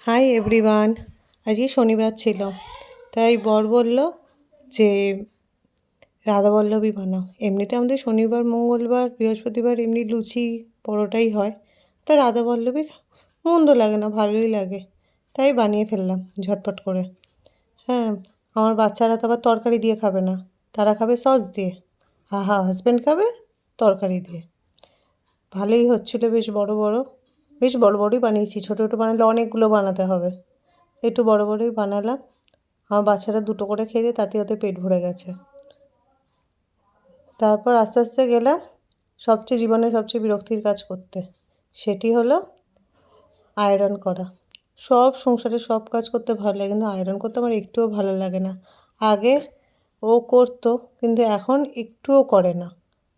Hi everyone. আজকে শনিবার ছিল, তাই বর বলল যে রাধাবল্লভী বানাও। এমনিতে আমাদের শনিবার, মঙ্গলবার, বৃহস্পতিবার এমনি লুচি পরোটাই হয়, তা রাধাবল্লভী মন্দ লাগে না, ভালোই লাগে, তাই বানিয়ে ফেললাম ঝটপট করে। হ্যাঁ, আমার বাচ্চারা তো আবার তরকারি দিয়ে খাবে না, তারা খাবে সস দিয়ে। হাজব্যান্ড খাবে তরকারি দিয়ে। ভালোই হচ্ছিলো, বেশ বড় বড়ই বানিয়েছি। ছোটো ছোটো বানালে অনেকগুলো বানাতে হবে, একটু বড় বড়ই বানালাম। আমার বাচ্চারা দুটো করে খেয়ে দিয়ে তাতে ওদের পেট ভরে গেছে। তারপর আস্তে আস্তে গেলাম জীবনের সবচেয়ে বিরক্তির কাজ করতে, সেটি হলো আয়রন করা। সংসারের সব কাজ করতে ভালো লাগে, কিন্তু আয়রন করতে আমার একটুও ভালো লাগে না। আগে ও করতো, কিন্তু এখন একটুও করে না,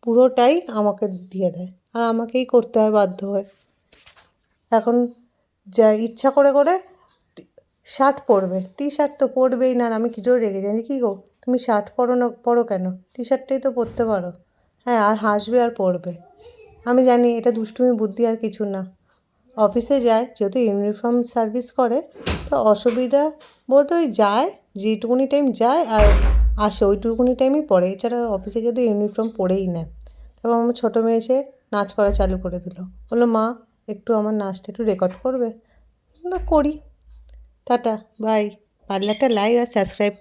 পুরোটাই আমাকে দিয়ে দেয়, আর আমাকেই করতে হয় বাধ্য হয়ে। এখন যা ইচ্ছা করে করে শার্ট পরবে, টি শার্ট তো পরবেই না। আর আমি কি জোর রেগে যাই, কী গো তুমি শার্ট পরো কেন, টি শার্টটাই তো পরতে পারো। হ্যাঁ, আর হাসবে আর পরবে। আমি জানি এটা দুষ্টুমি বুদ্ধি, আর কিছু না। অফিসে যায়, যেহেতু ইউনিফর্ম সার্ভিস করে, তো অসুবিধা বলতে ওই যায়, যেটুকুনি টাইম যায় আর আসে ওইটুকুনি টাইমই পরে, এছাড়া অফিসে গিয়ে তো ইউনিফর্ম পরেই নেয়। তারপর আমার ছোটো মেয়ে এসে নাচ করা চালু করে দিল, বললো মা একটু আমার নাচটা একটু রেকর্ড করবে। না, করি। Tata, bye. পারলে একটা লাইক আর সাবস্ক্রাইব